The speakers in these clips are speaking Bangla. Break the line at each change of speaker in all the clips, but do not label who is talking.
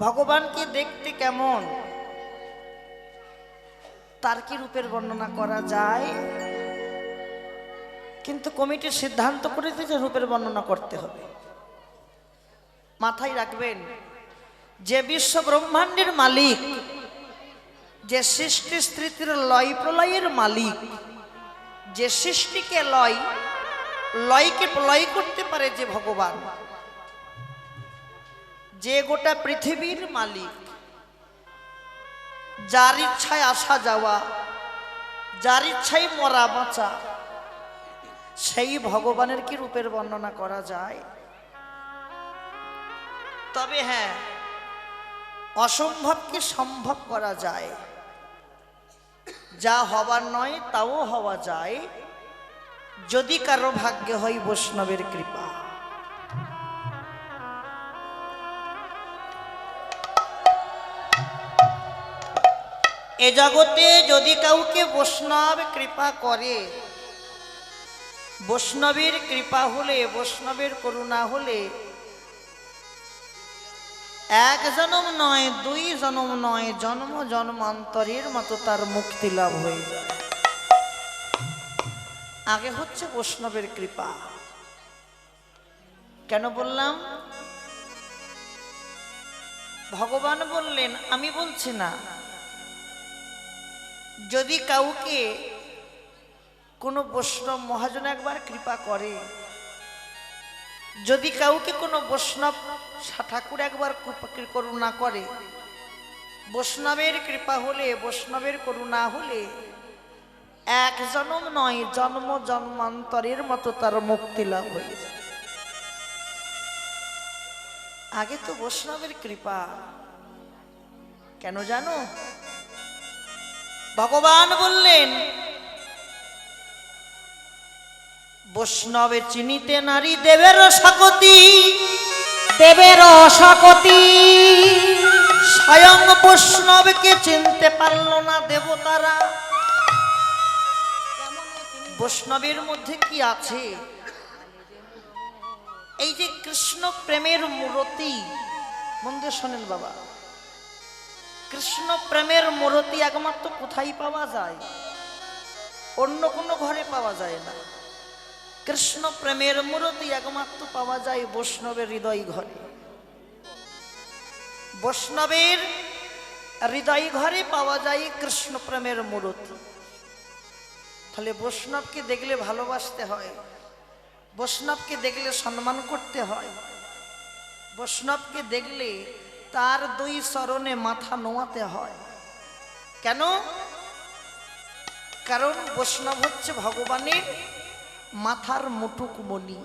ভগবানকে দেখতে কেমন, তার কি রূপের বর্ণনা করা যায়? কিন্তু কমিটি সিদ্ধান্ত করেছে যে রূপের বর্ণনা করতে হবে। মাথায় রাখবেন, যে বিশ্ব ব্রহ্মাণ্ডের মালিক, যে সৃষ্টি স্থিতির লয় প্রলয়ের মালিক, যে সৃষ্টিকে লয়কে প্রলয় করতে পারে যে ভগবান, যে গোটা পৃথিবীর মালিক, যার ইচ্ছায় আসা যাওয়া, যার ইচ্ছায় মরা বাঁচা, সেই ভগবানের কি রূপের বর্ণনা করা যায়? তবে হ্যাঁ, অসম্ভবকে সম্ভব করা যায়, যা হবার নয় তাও হওয়া যায়, যদি কারো ভাগ্যে হয় বৈষ্ণবের কৃপা। এ জগতে যদি কাউকে বৈষ্ণব কৃপা করে, বৈষ্ণবের কৃপা হলে, বৈষ্ণবের করুণা হলে, এক জন্ম নয়, দুই জন্ম নয়, জন্ম জন্মান্তরের মতো তার মুক্তি লাভ হয়ে যায়। আগে হচ্ছে বৈষ্ণবের কৃপা। কেন বললাম? ভগবান বললেন, আমি বলছি না, যদি কাউকে কোনো বৈষ্ণব মহাজন একবার কৃপা করে, যদি কাউকে কোনো বৈষ্ণব ঠাকুর একবার করুণা করে, বৈষ্ণবের কৃপা হলে, বৈষ্ণবের করুণা হলে, এক জন্ম নয়, জন্ম জন্মান্তরের মতো তার মুক্তি লাভ হয়ে যায়। আগে তো বৈষ্ণবের কৃপা। কেন জানো? ভগবান বললেন, বৈষ্ণবে চিনিতে নারী দেবের শকতি,
দেবের শকতি।
স্বয়ং বৈষ্ণবকে চিনতে পারল না দেবতারা। বৈষ্ণবের মধ্যে কি আছে? এই যে কৃষ্ণ প্রেমের মূরতি, মন দিয়ে শোনেন বাবা, কৃষ্ণ প্রেমের মূরতি একমাত্র কোথায় পাওয়া যায়? অন্য কোনো ঘরে পাওয়া যায় না। কৃষ্ণ প্রেমের মূরতি একমাত্র পাওয়া যায় বৈষ্ণবের হৃদয় ঘরে। বৈষ্ণবের হৃদয় ঘরে পাওয়া যায় কৃষ্ণ প্রেমের মূরতি। তাহলে বৈষ্ণবকে দেখলে ভালোবাসতে হয়, বৈষ্ণবকে দেখলে সম্মান করতে হয়, বৈষ্ণবকে দেখলে তার দুই চরণে মাথা নোয়াতে হয়। কেন? কারণ বৈষ্ণব হচ্ছে ভগবানের মাথার মুটুক মণি।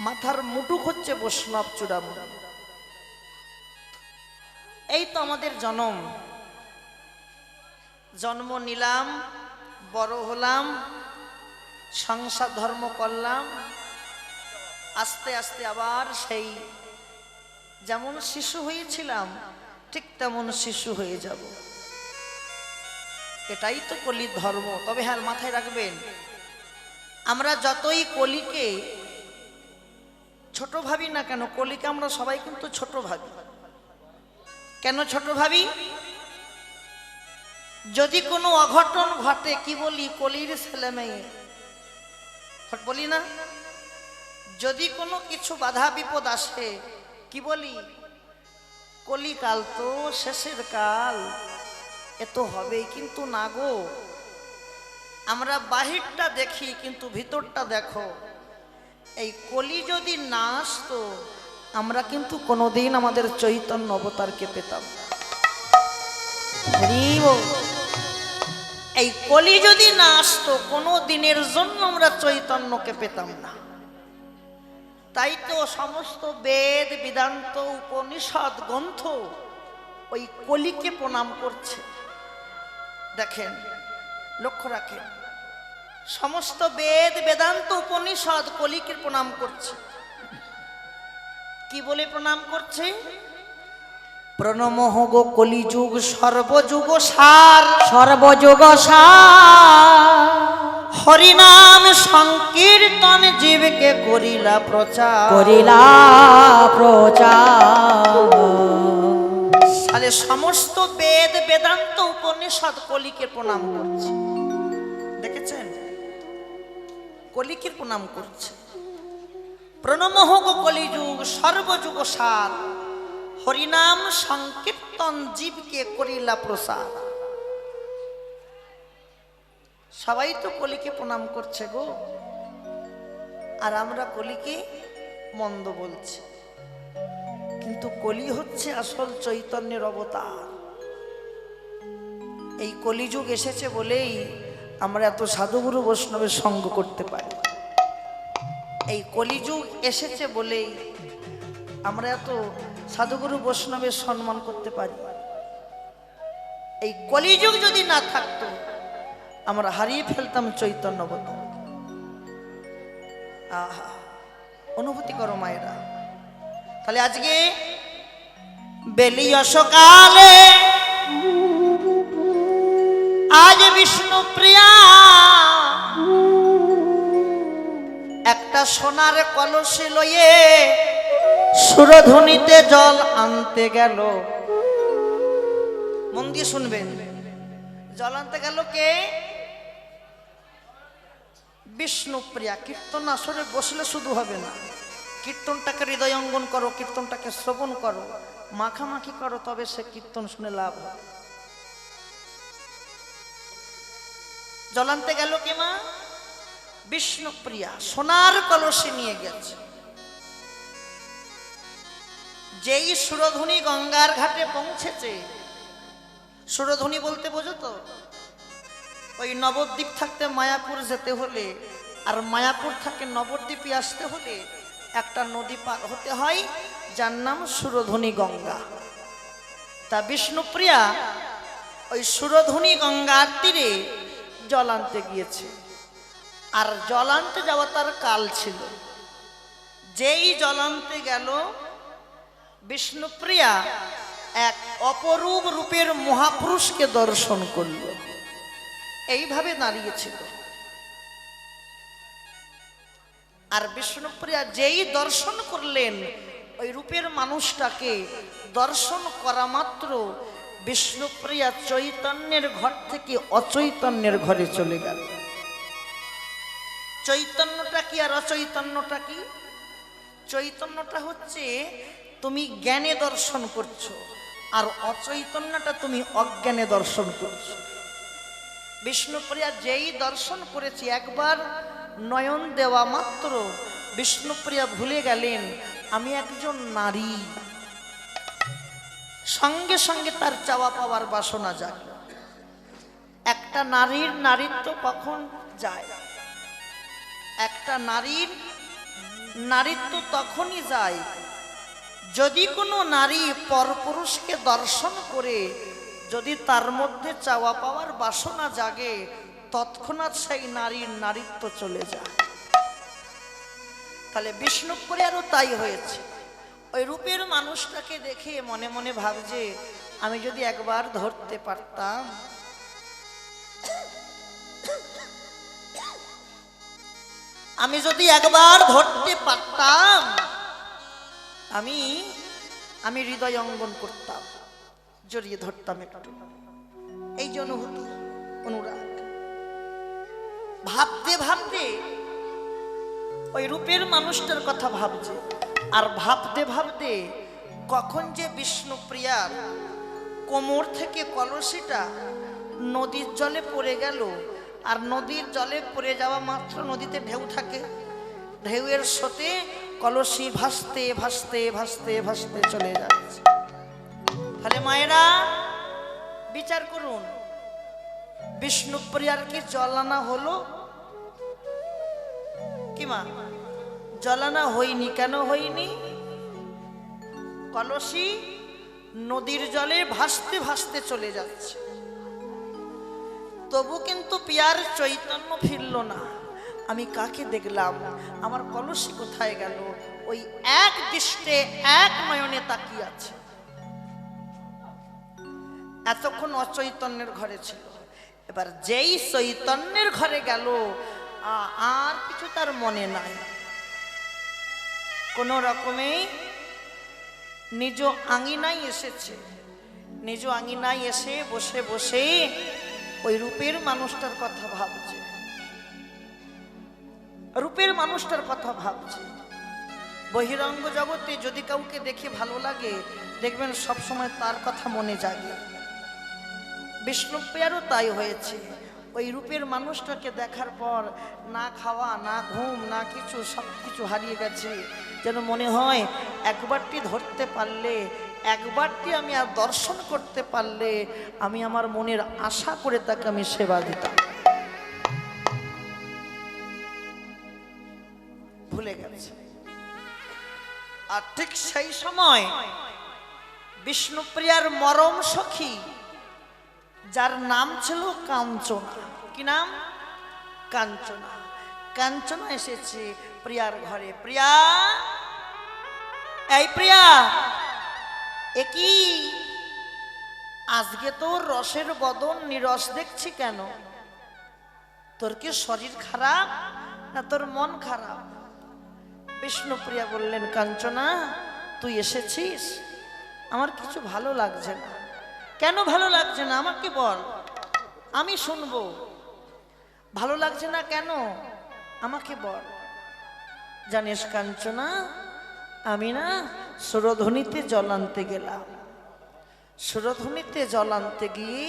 মাথার মুটুক হচ্ছে বৈষ্ণব চূড়ামণি। এই তো আমাদের জন্ম নিলাম, বড় হলাম, সংসার ধর্ম করলাম, আস্তে আস্তে আবার সেই যেমন শিশু হয়েছিলাম ঠিক তেমন শিশু হয়ে যাব। এটাই তো কলির ধর্ম। তবে হ্যাঁ, মাথায় রাখবেন, আমরা যতই কলিকে ছোট ভাবি না কেন, কলিকে আমরা সবাই কিন্তু ছোট ভাবি। কেন ছোট ভাবি? যদি কোনো অঘটন ঘটে কি বলি? কলির ছেলে মেয়ে বলি না? যদি কোনো কিছু বাধা বিপদ আসে কি বলি? কলিকাল তো শেষের কাল, এ তো হবেই। কিন্তু না গো, আমরা বাহিরটা দেখি কিন্তু ভিতরটা দেখো। এই কলি যদি না আসতো, আমরা কিন্তু কোনোদিন আমাদের চৈতন্য অবতারকে পেতাম না। এই কলি যদি না আসতো, কোনো দিনের জন্য আমরা চৈতন্যকে পেতাম না। তাই তো সমস্ত বেদ, বেদান্ত, উপনিষদ গ্রন্থ ওই কলিকে প্রণাম করছে। দেখেন, লক্ষ্য রাখেন, সমস্ত বেদ, বেদান্ত, উপনিষদ কলিকে প্রণাম করছে। কি বলে প্রণাম করছে? প্রণমঃ গো কলিযুগ সর্বযুগ সার,
সর্বযুগ সার।
হরিনাম সংকীর্তন জীবকে করিলা প্রচার,
করিলা প্রচার।
সমস্ত বেদ বেদান্ত উপনিষদ কলিকে প্রণাম করছে। দেখেছেন, কলিকে প্রণাম করছে। প্রণমঃ গো কলিযুগ সর্বযুগ সার, হরিনাম সংকীর্তন জীবকে করিলা প্রসাদ। সবাই তো কলিকে প্রণাম করছে গো, আর আমরা কলিকে মন্দ বলছি। কিন্তু কলি হচ্ছে আসল চৈতন্যের অবতার। এই কলিযুগ এসেছে বলেই আমরা এত সাধুগুরু বৈষ্ণবের সঙ্গ করতে পারি। এই কলিযুগ এসেছে বলেই আমরা এত সাধুগুরু বৈষ্ণবের সম্মান করতে পারি। এই কলিযুগ যদি না থাকতো আমরা হারিয়ে ফেলতাম চৈতন্য অবতার। আহা, অনুভূতি করো মায়েরা। তাহলে আজকে বেলিয় সকালে আজ বিষ্ণু প্রিয়া একটা সোনার কলসি লইয়ে সুরধুনিতে জল আনতে গেল। মন দিয়ে শুনবেন, জল আনতে গেল কে? বিষ্ণুপ্রিয়া। কীর্তন আসরে বসলে শুধু হবে না, কীর্তনটাকে হৃদয়ঙ্গন করো, কীর্তনটাকে শ্রবণ করো, মাখামাখি করো, তবে সে কীর্তন শুনে লাভ হবে। জল আনতে গেল কে মা? বিষ্ণুপ্রিয়া সোনার কলসি নিয়ে গেছে। যেই সুরধুনি গঙ্গার ঘাটে পৌঁছেছে, সুরধুনি বলতে বোঝো তো, ওই নবদ্বীপ থাকতে মায়াপুর যেতে হলে আর মায়াপুর থেকে নবদ্বীপে আসতে হলে একটা নদী পার হতে হয়, যার নাম সুরধুনি গঙ্গা। তা বিষ্ণুপ্রিয়া ওই সুরধুনি গঙ্গার তীরে জল আনতে গিয়েছে। আর জল আনতে যাওয়া তার কাল ছিল। যেই জল আনতে গেল, বিষ্ণুপ্রিয়া এক অপরূপ রূপের মহাপুরুষকে দর্শন করল। এইভাবে দাঁড়িয়েছিল। আর বিষ্ণুপ্রিয়া যেই দর্শন করলেন, ওই রূপের মানুষটাকে দর্শন করা মাত্র বিষ্ণুপ্রিয়া চৈতন্যের ঘর থেকে অচৈতন্যের ঘরে চলে গেল। চৈতন্যটা কি আর অচৈতন্যটা কি? চৈতন্যটা হচ্ছে তুমি জ্ঞানে দর্শন করছো, আর অচৈতন্যটা তুমি অজ্ঞানে দর্শন করছো। বিষ্ণুপ্রিয়া যেই দর্শন করেছি, একবার নয়ন দেওয়া মাত্র বিষ্ণুপ্রিয়া ভুলে গেলেন আমি একজন নারী। সঙ্গে সঙ্গে তার চাওয়া পাওয়ার বাসনা জাগল। একটা নারীর নারীত্ব কখন যায়? একটা নারীর নারীত্ব তখনই যায় যদি কোনো নারী পরপুরুষকে দর্শন করে যদি তার মধ্যে চাওয়া পাওয়ার বাসনা জাগে, তৎক্ষণাৎ সেই নারীর নারীত্ব চলে যায়। তাহলে বিষ্ণুপ্রিয়ারও তাই হয়েছে। ওই রূপের মানুষটাকে দেখে মনে মনে ভাবছে আমি যদি একবার ধরতে পারতাম, আমি যদি একবার ধরতে পারতাম, আমি হৃদয় অঙ্গন করতাম, জড়িয়ে ধরতাম একটু। এই যে অনুভূতি, অনুরাগ, ভাবতে ভাবতে ওই রূপের মানুষটার কথা ভাবছে। আর ভাবতে ভাবতে কখন যে বিষ্ণুপ্রিয়ার কোমর থেকে কলসিটা নদীর জলে পড়ে গেল। আর নদীর জলে পড়ে যাওয়া মাত্র নদীতে ঢেউ থাকে, ঢেউয়ের স্রোতে কলসি ভাসতে ভাসতে ভাসতে ভাসতে চলে যাচ্ছে। তাহলে মায়েরা বিচার করুন, বিষ্ণুপ্রিয়ার কি জল আনা হলো কি মা? জল আনা হয়নি। কেন হয়নি? কলসি নদীর জলে ভাসতে ভাসতে চলে যাচ্ছে, তবু কিন্তু পিয়ার চৈতন্য ফিরল না। আমি কাকে দেখলাম, আমার কলসি কোথায় গেল? ওই এক দৃষ্টে এক নয়নে তাকিয়ে আছে। এতক্ষণ অচৈতন্যের ঘরে ছিল, এবার যেই চৈতন্যের ঘরে গেল আর কিছু তার মনে নাই। কোন রকমে নিজ আঙিনায় এসেছে, নিজ আঙিনায় এসে বসে বসে ওই রূপের মানুষটার কথা ভাবছে, রূপের মানুষটার কথা ভাবছে। বহিরঙ্গ জগতে যদি কাউকে দেখে ভালো লাগে, দেখবেন সব সময় তার কথা মনে জাগে। বিষ্ণুপ্রিয়ারও তাই হয়েছে। ওই রূপের মানুষটাকে দেখার পর না খাওয়া, না ঘুম, না কিছু, সব কিছু হারিয়ে গেছে। যেন মনে হয় একবারটি ধরতে পারলে, একবারটি আমি আর দর্শন করতে পারলে আমি আমার মনের আশা করে তাকে আমি সেবা দিতাম। ভুলে গেছে। আর ঠিক সেই সময় বিষ্ণুপ্রিয়ার মরম সখী, যার নাম ছিল কাঞ্চনা, কি নাম? কাঞ্চনা। কাঞ্চনা এসেছে প্রিয়ার ঘরে। প্রিয়া, এই প্রিয়া, এ কি আজকে তোর রসের বদন নিরস দেখছি কেন? তোর কি শরীর খারাপ না তোর মন খারাপ? বিষ্ণুপ্রিয়া বললেন, কাঞ্চনা তুই এসেছিস, আমার কিছু ভালো লাগছে না। কেন ভালো লাগছে না আমাকে বল, আমি শুনবো। ভালো লাগছে না কেন আমাকে বল। জানিস কাঞ্চনা, আমি না সুরধুনিতে জল আনতে গেলাম। সুরধুনিতে জল আনতে গিয়ে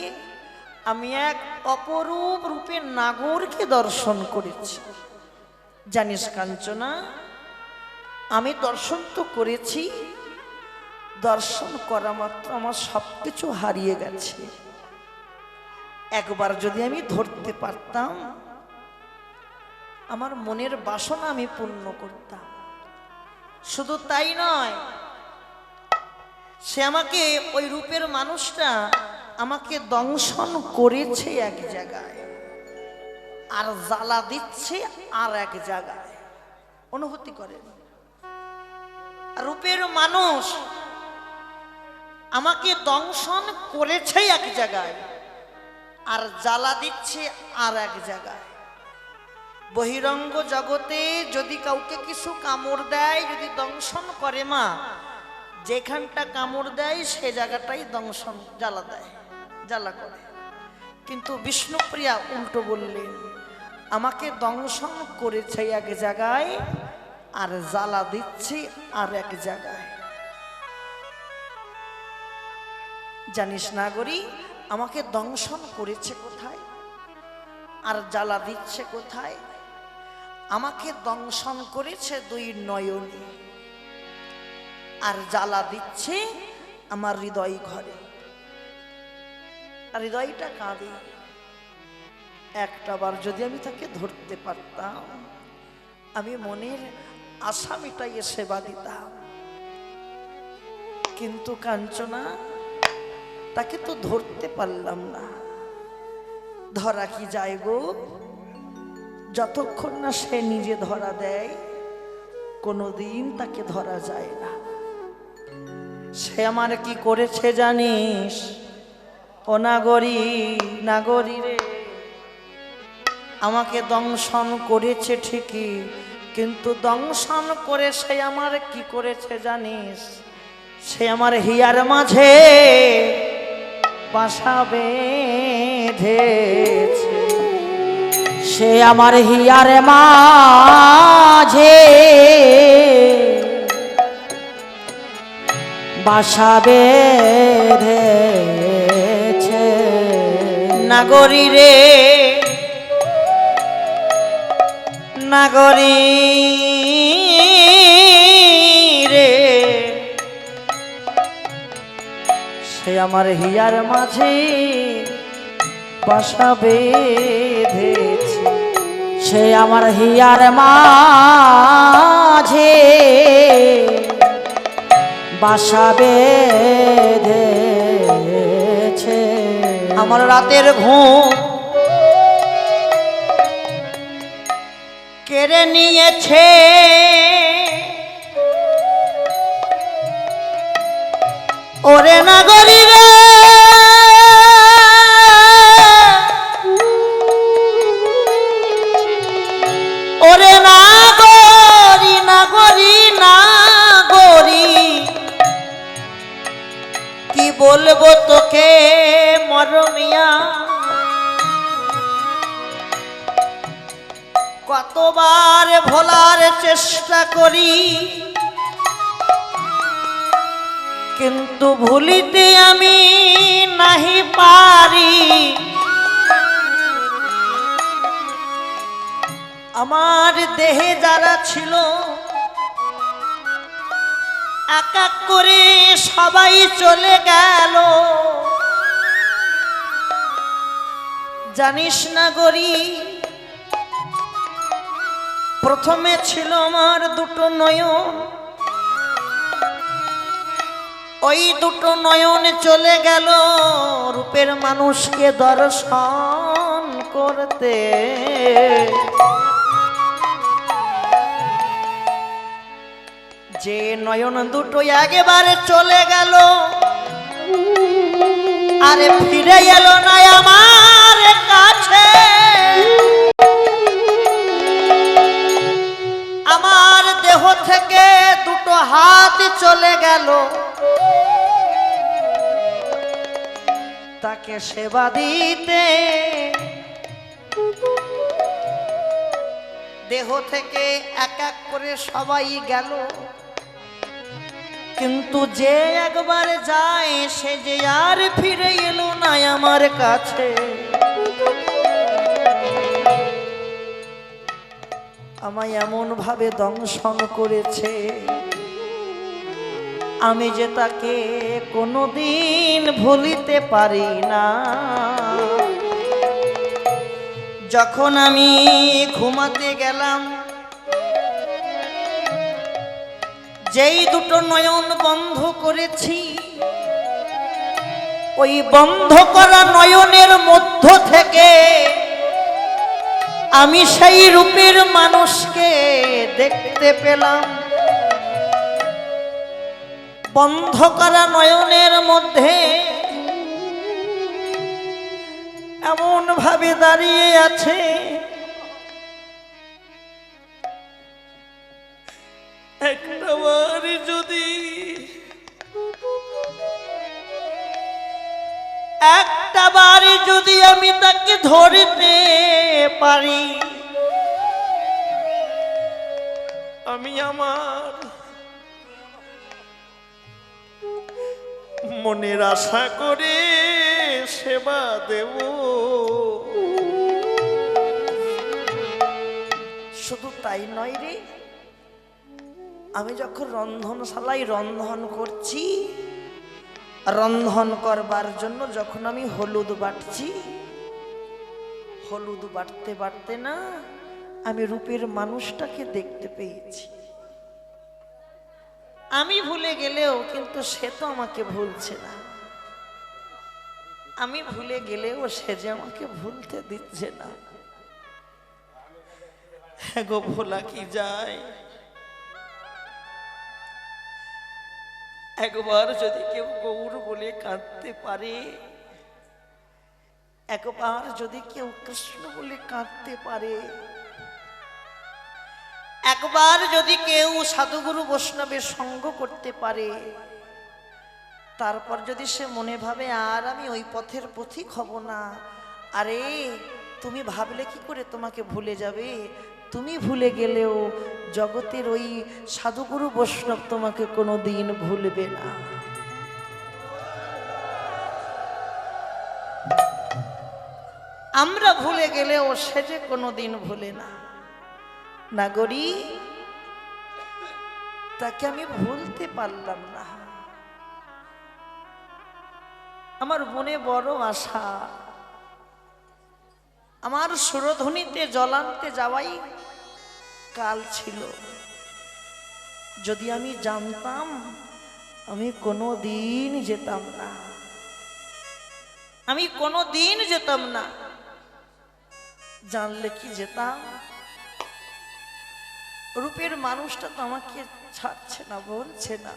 আমি এক অপরূপ রূপের নাগরকে দর্শন করেছি। জানিস কাঞ্চনা, আমি দর্শন তো করেছি, দর্শন করা মাত্র আমার সবকিছু হারিয়ে গেছে। একবার যদি আমি ধরতে পারতাম, আমার মনের বাসনা আমি পূর্ণ করতাম। শুধু তাই নয়, সে আমাকে, ওই রূপের মানুষটা আমাকে দংশন করেছে এক জায়গায়, আর জ্বালা দিচ্ছে আর এক জায়গায়। অনুভূতি করেন, রূপের মানুষ আমাকে দংশন করেছে এক জায়গায়, আর জ্বালা দিচ্ছে আর এক জায়গায়। বহিরঙ্গ জগতে যদি কাউকে কিছু কামড় দেয়, যদি দংশন করে, মা যেখানটা কামড় দেয় সে জায়গাটাই দংশন, জ্বালা দেয়, জ্বালা করে। কিন্তু বিষ্ণুপ্রিয়া উল্টো বললেন, আমাকে দংশন করেছে এক জায়গায় আর জ্বালা দিচ্ছে আর এক জায়গায়। জানিস নাগরী, আমাকে দংশন করেছে কোথায় আর জ্বালা দিচ্ছে কোথায়? আমাকে দংশন করেছে দুই নয়নে, আর জ্বালা দিচ্ছে আমার হৃদয় ঘরে। আর হৃদয়টা কাঁদে। একটাবার যদি আমি তাকে ধরতে পারতাম, আমি মনের আশা মিটাইয়ে সেবা দিতাম। কিন্তু কাঞ্চনা, তাকে তো ধরতে পারলাম না। ধরা কি যায় গো? যতক্ষণ না সে নিজে ধরা দেয়, কোনোদিন তাকে ধরা যায় না। সে আমার কি করেছে জানিস? ও নাগরী, নাগরী রে, আমাকে দংশন করেছে ঠিকই, কিন্তু দংশন করে সে আমার কি করেছে জানিস? সে আমার হিয়ার মাঝে বাসা বেঁধেছে।
সে আমার হিয়ার মাঝে বাসা বেঁধেছে।
নাগরী রে, নাগরী রে, সে আমার হিয়ার মাঝে বাসা বেঁধেছে।
সে আমার হিয়ার মাঝে বাসা বেঁধেছে।
আমার রাতের ঘুম কেড়ে নিয়েছে। ওরে নাগরী রে, ওরে নাগরী, নাগরী, নাগরী, কি বলবো তোকে মরমিয়া, কতবার ভোলার চেষ্টা করি, কিন্তু ভুলিতে আমি নাহি পারি। আমার দেহে যারা ছিল এক এক করে সবাই চলে গেল। জানিস না গরি, প্রথমে ছিল আমার দুটো নয়ন, ওই দুটো নয়ন চলে গেল রূপের মানুষকে দর্শন করতে। যে নয়ন দুটো একেবারে চলে গেল, আরে ফিরে এলো না আমার কাছে। আমার দেহ থেকে দুটো হাত চলে গেল, তাকে সেবা দিতে। দেহ থেকে এক এক করে সবাই গেল, কিন্তু যে একবার যায় সে যে আর ফিরে এলো না আমার কাছে। আমায় এমন ভাবে দংশন করেছে, আমি যে তাকে কোনোদিন ভুলিতে পারি না। যখন আমি ঘুমাতে গেলাম, যেই দুটো নয়ন বন্ধ করেছি, ওই বন্ধ করা নয়নের মধ্য থেকে আমি সেই রূপের মানুষকে দেখতে পেলাম। বন্ধ করা নয়নের মধ্যে এমন ভাবে দাঁড়িয়ে আছে, একটাবার যদি আমি তাকে ধরতে পারি, আমি আমার মনের আশা করে সেবা দেব। শুধু তাই নয় রে, আমি যখন রন্ধনশালায় রন্ধন করছি, রন্ধন করবার জন্য যখন আমি হলুদ বাটছি, হলুদ বাটতে বাটতে না আমি রূপের মানুষটাকে দেখতে পেয়েছি। আমি ভুলে গেলেও কিন্তু সে তো আমাকে ভুলছে না, আমি ভুলে গেলেও সে যে আমাকে ভুলতে দিচ্ছে না। হ্যাঁ গো, ভোলা কি যায়। একবার যদি কেউ গৌর বলে কাঁদতে পারে, একবার যদি কেউ কৃষ্ণ বলে কাঁদতে পারে, একবার যদি কেউ সাধুগুরু বৈষ্ণবের সঙ্গ করতে পারে, তারপর যদি সে মনে ভাবে আর আমি ওই পথের পথিক হব না, আরে তুমি ভাবলে কি করে তোমাকে ভুলে যাবে? তুমি ভুলে গেলেও জগতের ওই সাধুগুরু বৈষ্ণব তোমাকে কোনো দিন ভুলবে না। আমরা ভুলে গেলেও সে যে কোনো দিন ভুলে না। নাগরী, তাকে আমি ভুলতে পারলাম না। আমার মনে বড় আশা, আমার সুরধ্বনিতে জলান্তে যাওয়াই কাল ছিল। যদি আমি জানতাম, আমি কোনো দিন যেতাম না, আমি কোনো দিন যেতাম না। জানলে কি যেতাম? রূপের মানুষটা তো আমাকে ছাড়ছে না, বলছে না।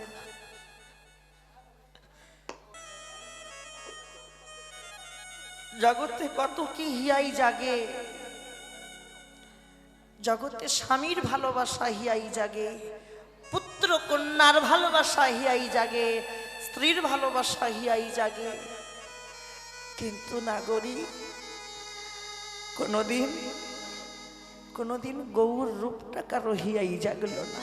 জগতে কত কি হিয়াই জাগে, জগতে স্বামীর ভালোবাসা হিয়াই জাগে, পুত্র কন্যার ভালোবাসা হিয়াই জাগে, স্ত্রীর ভালোবাসা হিয়াই জাগে, কিন্তু নাগরিক কোনোদিন গৌর রূপটা কারো হিয়াই জাগলো না।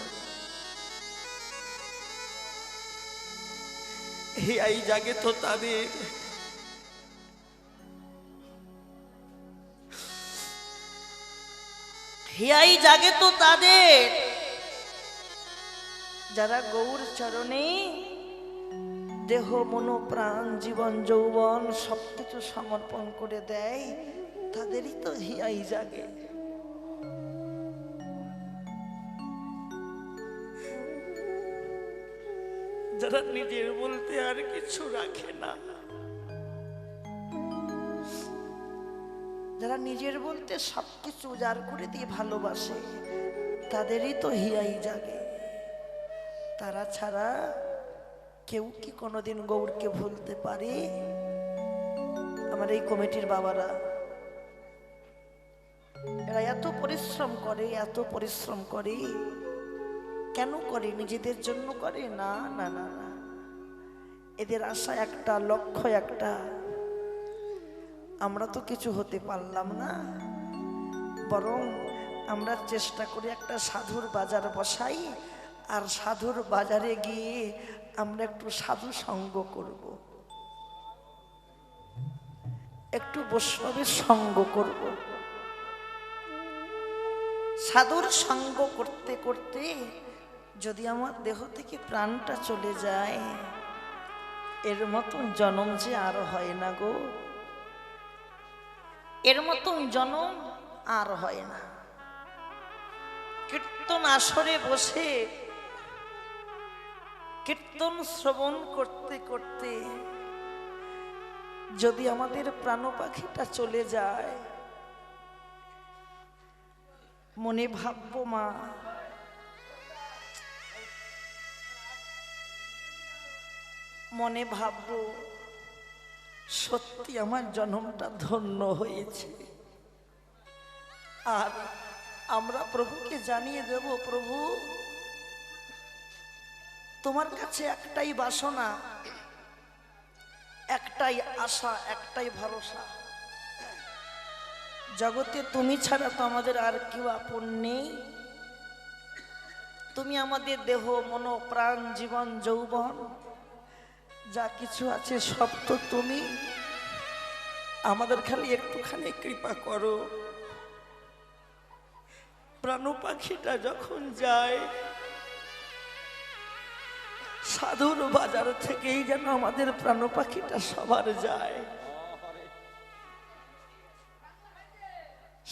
হিয়াই জাগে তো তাদের হিয়াই জাগে তো তাদের যারা গৌর চরণে দেহ মন প্রাণ জীবন যৌবন সবকিছু সমর্পণ করে দেয়, তাদেরই তো হিয়াই জাগে। যারা নিজের বলতে আর কিছু রাখে না, যারা নিজের বলতে সবকিছু উজাড় করে দিয়ে ভালোবাসে, তাদেরই তো হিয়াই জাগে। তারা ছাড়া কেউ কি কোনোদিন গৌরকে ভুলতে পারে? আমার এই কমিটির বাবারা এরা এত পরিশ্রম করে কেন করে? নিজেদের জন্য করে না, না না না। এদের আশা একটা, লক্ষ্য একটা, আমরা তো কিছু হতে পারলাম না, বরং আমরা চেষ্টা করি একটা সাধুর বাজার বসাই, আর সাধুর বাজারে গিয়ে আমরা একটু সাধু সঙ্গ করব, একটু বৈষ্ণবের সঙ্গ করব। সাধুর সঙ্গ করতে করতে যদি আমার দেহ থেকে প্রাণটা চলে যায়, এর মতন জনম যে আর হয় না গো, এর মতন জনম আর হয় না। কীর্তন আসরে বসে কীর্তন শ্রবণ করতে করতে যদি আমাদের প্রাণ পাখিটা চলে যায়, মনে ভাববো মা, মনে ভাববো সত্যি আমার জন্মটা ধন্য হয়েছে। আর আমরা প্রভুকে জানিয়ে দেব, প্রভু তোমার কাছে একটাই বাসনা, একটাই আশা, একটাই ভরসা, জগতে তুমি ছাড়া তো আমাদের আর কেউ আপন নেই। তুমি আমাদের দেহ মন প্রাণ জীবন যৌবন যা কিছু আছে সব তো তুমি, আমাদের খালি একটুখানি কৃপা করো। প্রাণ পাখিটা যখন যায়, সাধুর বাজার থেকেই যেন আমাদের প্রাণ পাখিটা সবার যায়।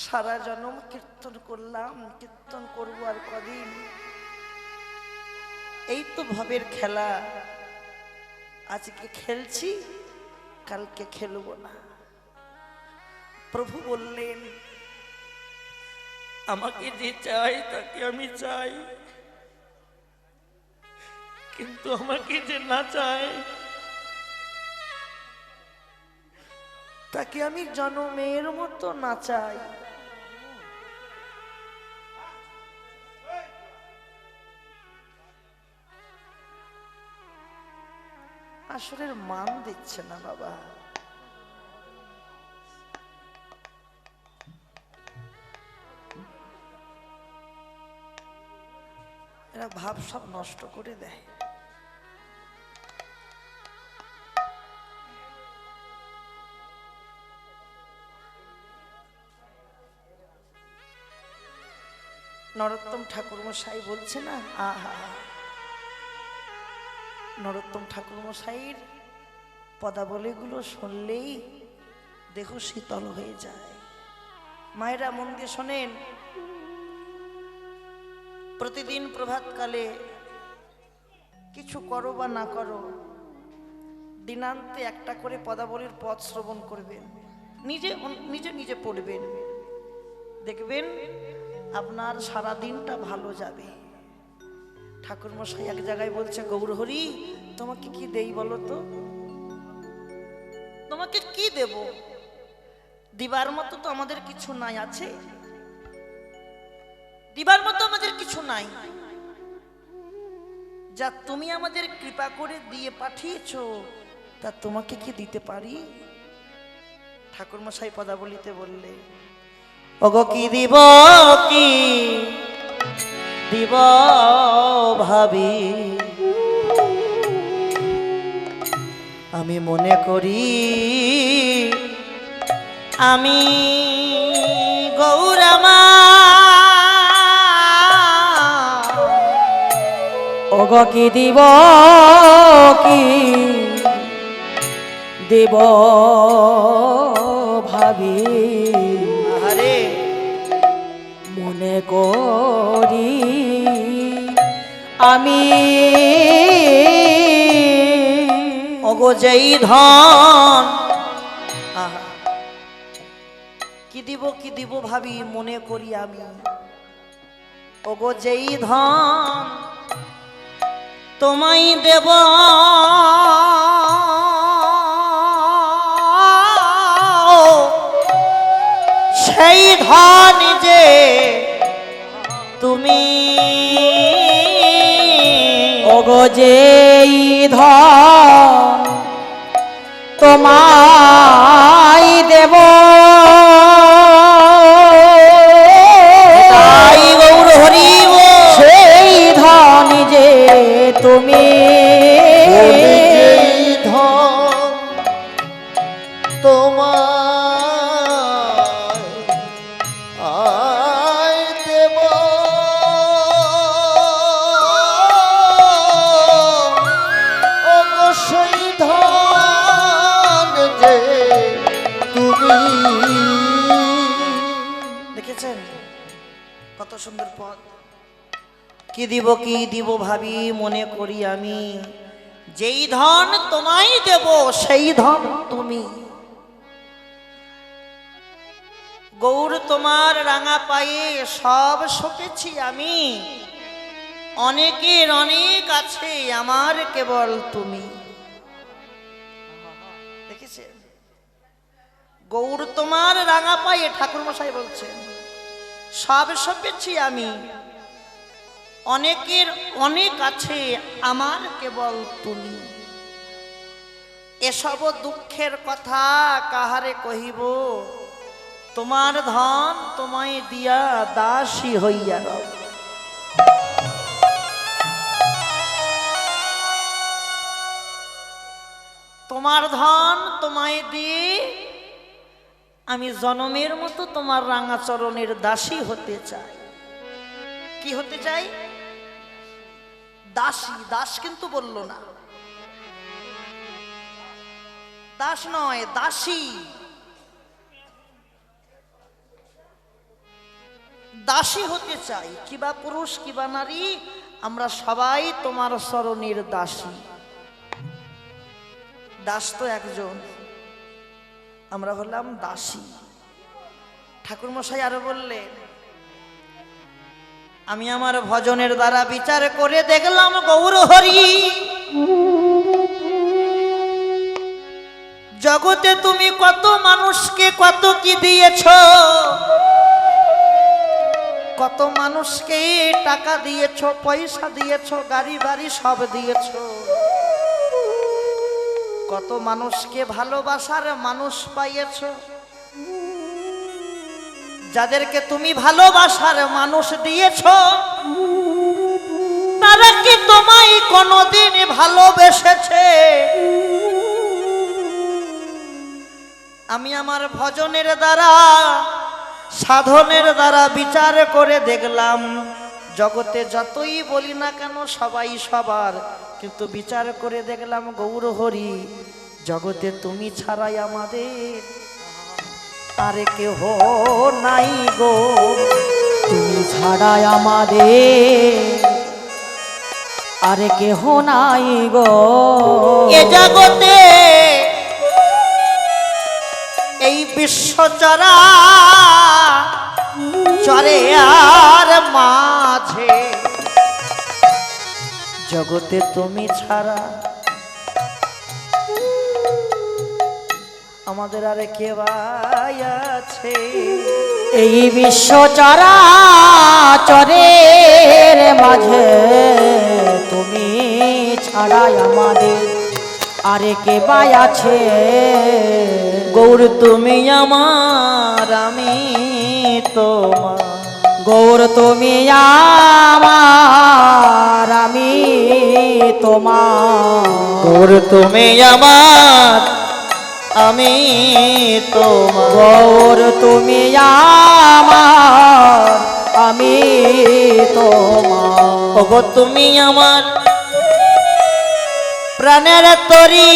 সারা জন্ম কীর্তন করলাম, কীর্তন করবো আর কদিন, এই তো ভবের খেলা। আজকে খেলছি, কালকে খেলবো না। প্রভু বললেন, আমাকে যে চাই তাকে আমি চাই, কিন্তু আমাকে যে না চায় তাকে আমি জনমের মতো না চাই। আসরের মান দিচ্ছে না বাবা। এরা ভাব সব নষ্ট করে দেয়। নরোত্তম ঠাকুর মশাই বলছে না, আহা, নরোত্তম ঠাকুর মশাইয়ের পদাবলীগুলো শুনলেই দেহ শীতল হয়ে যায়। মায়েরা মন দিয়ে শোনেন, প্রতিদিন প্রভাতকালে কিছু করো বা না করো, দিনান্তে একটা করে পদাবলীর পদ শ্রবণ করবেন, নিজে নিজে নিজে পড়বেন, দেখবেন আপনার সারা দিনটা ভালো যাবে। ঠাকুর মশাই এক জায়গায় বলছে, গৌরহরি তোমাকে কি দেই বলো তো, তোমাকে কি দেব? দিবার মতো তো আমাদের কিছু নাই, আছে? দিবার মতো আমাদের কিছু নাই। যা তুমি আমাদের কৃপা করে দিয়ে পাঠিয়েছো তা তোমাকে কি দিতে পারি? ঠাকুর মশাই পদাবলিতে বললে, ওগো কি দিব, কি দিব ভাবি, আমি মনে করি আমি গৌরামা।
ওগো কি দিব, কি দিব ভাবি,
আরে
মনে করি আমি
ওগো যেই ধন, আহা, কি দিব ভাবি মনে করি আমি, ওগো যেই ধন তোমায় দেব, সেই ধন যে তুমি,
ওগো যেই ধন তোমায় দেব,
তাই গৌর হরি
সেই ধন যে তুমি,
ধন তোমায় দেব, অবশ্যই ধন যে তুমি। দেখেছেন কত সুন্দর পদ। কি দিব ভাবি মনে করি আমি, যেই ধন তোমায় দেব সেই ধন তুমি। গৌর তোমার রাঙা পায়ে সব সপেছি আমি, অনেকের অনেক আছে আমার কেবল তুমি। দেখেছেন গৌর তোমার রাঙা পায়ে ঠাকুর মশাই বলছেন সব সপেছি আমি, অনেকের অনেক আছে আমার কেবল তুমি। এসব দুঃখের কথা কাহারে কহিব, তোমার ধন তোমায় দিয়া দাসী হইয়া রব। তোমার ধন তোমায় দিয়ে আমি জনমের মতো তোমার রাঙা চরণের দাসী হতে চাই। কি হতে চাই? দাসী। দাস কিন্তু বলল না, দাস নয় দাসী। দাসী হতে চাই, কিবা পুরুষ কিবা নারী, আমরা সবাই তোমার চরণের দাসী। দাস তো একজন, আমরা হলাম দাসী। ঠাকুর মশাই আরো বললেন, আমি আমার ভজনের দ্বারা বিচার করে দেখলাম গৌর হরি, জগতে তুমি কত মানুষকে কত কি দিয়েছ, কত মানুষকে টাকা দিয়েছ, পয়সা দিয়েছ, গাড়ি বাড়ি সব দিয়েছ, কত মানুষকে ভালোবাসার মানুষ পাইয়েছ। যাদেরকে তুমি ভালোবাসার মানুষ দিয়েছ তারা কি তোমায় কোনোদিন ভালোবেসেছে? আমি আমার ভজনের দ্বারা সাধনের দ্বারা বিচার করে দেখলাম, জগতে যতই বলি না কেন সবাই সবার, কিন্তু বিচার করে দেখলাম গৌর হরি, জগতে তুমি ছাড়াই আমাদের আরে কেহ নাই গো।
তুমি ছাড়াই আমাদের আরে কেহ নাই গো।
এ জগতে এই বিশ্বচরা চরে আর মাঝে, জগতে তুমি ছাড়া আমাদের আরে কে আছে?
এই বিশ্ব চরাচরের মাঝে তুমি ছাড়াই আমাদের আরে কে বাই আছে
গৌর তুমি আমার আমি তোমার
গৌর তুমি আমার আমি তোমার
গৌর তুমি আমার আমি তোমার
গৌর তুমি আমার আমি তোমার
ওগো তুমি আমার প্রাণের তরি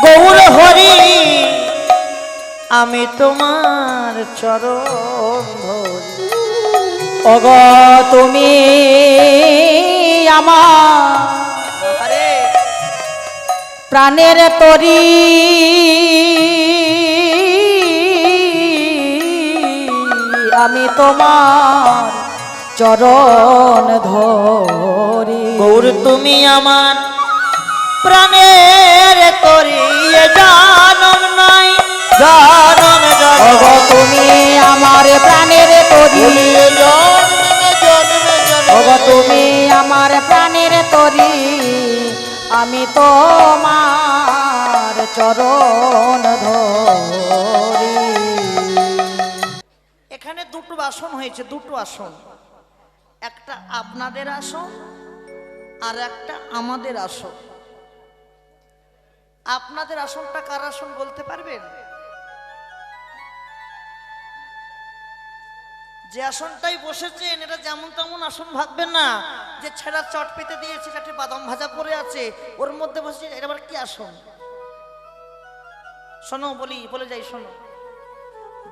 গৌর হরি আমি তোমার চরণ ধরি
ওগ তুমি আমার
আরে
প্রাণের তরি আমি তোমার চরণ ধরি
গৌর তুমি আমার প্রাণের তরি জানম নাই জানম
ওগ তুমি আমার প্রাণের তরি ওগ তুমি আমার প্রাণের তরি আমি তোমার চরণ ধরি
এখানে দুটো আসন হয়েছে, দুটো আসন, একটা আপনাদের আসন আর একটা আমাদের আসন। আপনাদের আসনটা কার আসন বলতে পারবেন? যে আসনটাই বসেছেন এটা যেমন তেমন আসন ভাববেন না যে ছেঁড়া চট পেতে দিয়েছে, চারটে বাদাম ভাজা পড়ে আছে ওর মধ্যে বসেছে, এটা আবার কি আসন? শোনো বলে যাই, শোনো,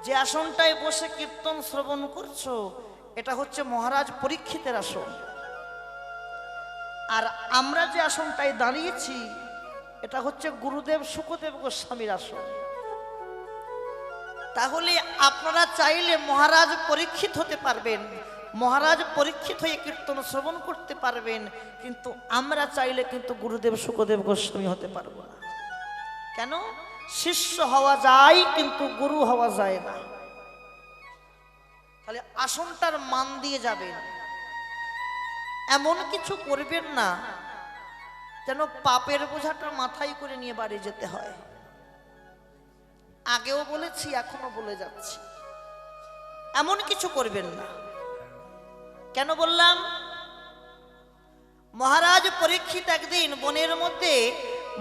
যে আসনটায় বসে কীর্তন শ্রবণ করছো এটা হচ্ছে মহারাজ পরীক্ষিতের আসন। আর আমরা যে আসনটায় দাঁড়িয়েছি এটা হচ্ছে গুরুদেব শুকদেব গোস্বামীর আসন। তাহলে আপনারা চাইলে মহারাজ পরীক্ষিত হতে পারবেন, মহারাজ পরীক্ষিত হয়ে কীর্তন শ্রবণ করতে পারবেন, কিন্তু আমরা চাইলে কিন্তু গুরুদেব শুকদেব গোস্বামী হতে পারবো না। কেন? শিষ্য হওয়া যায় কিন্তু গুরু হওয়া যায় না। তাহলে আসনটার মান দিয়ে যাবেন, এমন কিছু করবেন না যেন পাপের বোঝাটা মাথায় করে নিয়ে বাড়ি যেতে হয়। আগেও বলেছি এখনো বলে যাচ্ছি, এমন কিছু করবেন না। কেন বললাম? মহারাজ পরীক্ষিত একদিন বনের মধ্যে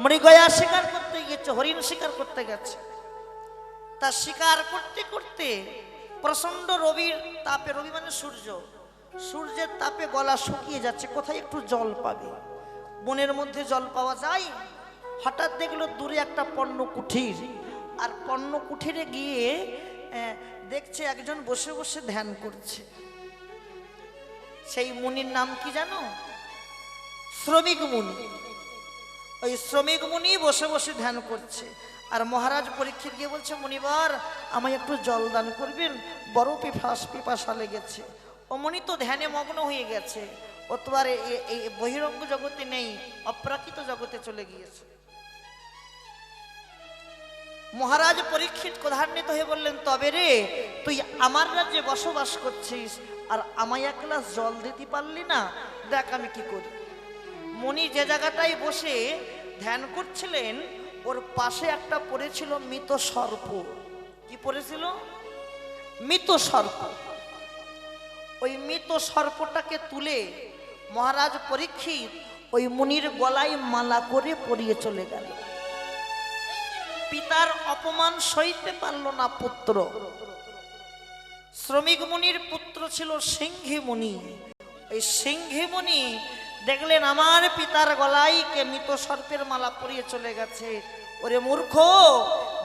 মৃগয়া শিকার করতে গেছে, হরিণ শিকার করতে গেছে। তা শিকার করতে করতে প্রচন্ড রবির তাপে, রবি মানে সূর্য, সূর্যের তাপে গলা শুকিয়ে যাচ্ছে, কোথায় একটু জল পাবে? বনের মধ্যে জল পাওয়া যায়? হঠাৎ দেখলো দূরে একটা পণ্য কুঠির, আর পণ্য কুঠিরে গিয়ে দেখছে একজন বসে বসে ধ্যান করছে। সেই মুনির নাম কি জানো? শ্রমিক মুনি। ওই শ্রমিক মুনি বসে বসে ধ্যান করছে। আর মহারাজ পরীক্ষিত গিয়ে বলছে, মুনিবার আমায় একটু জল দান করবেন, বড় পিপাসা লেগেছে। ও মুনি তো ধ্যানে মগ্ন হয়ে গেছে, ও তো আর এই বহিরঙ্গ জগতে নেই, অপ্রাকৃত জগতে চলে গিয়েছে। মহারাজ পরীক্ষিত ক্রোধান্বিত হয়ে বললেন, তবে রে তুই আমার রাজ্যে বসবাস করছিস আর আমায় এক গ্লাস জল দিতে পারলি না? দেখ আমি কি করি। মুনি যে জায়গাটায় বসে ধ্যান করছিলেন ওর পাশে একটা পড়েছিল মৃত সর্প। কি পড়েছিল? মৃত সর্প। ওই মৃত সর্পটাকে তুলে মহারাজ পরীক্ষিত ওই মুনির গলায় মালা করে পরিয়ে চলে গেল। পিতার অপমান সইতে পারল না পুত্র। শ্রমিক মুনির পুত্র ছিল সিংহী মুনি। ওই সিংহী মুনি দেখলেন আমার পিতার গলায় কে মৃত সর্পের মালা পরিয়ে চলে গেছে। ওরে মূর্খ,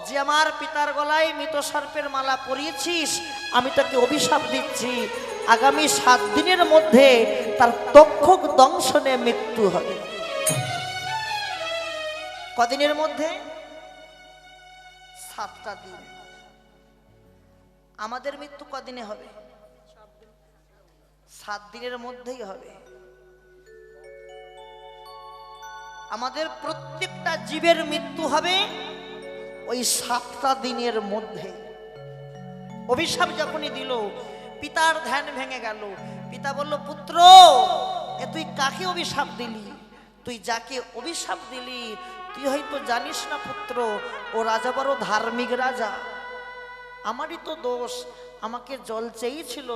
যে আমার পিতার গলায় মৃত সর্পের মালা পরিয়েছিস, আমি তাকে অভিশাপ দিচ্ছি, আগামী 7 দিনের মধ্যে তার তক্ষক দংশনে মৃত্যু হবে। কদিনের মধ্যে? 7টা দিন। আমাদের মৃত্যু কদিনে হবে? 7 দিনের মধ্যেই হবে। আমাদের প্রত্যেকটা জীবের মৃত্যু হবে ওই 7টা দিনের মধ্যে। অভিশাপ যখনই দিল পিতার ধ্যান ভেঙে গেল। পিতা বলল, পুত্র, এ তুই কাকে অভিশাপ দিলি? তুই যাকে অভিশাপ দিলি তুই হয়তো জানিস না পুত্র, ও রাজা বড় ধার্মিক রাজা। আমারই তো দোষ, আমাকে জল চেয়েছিল,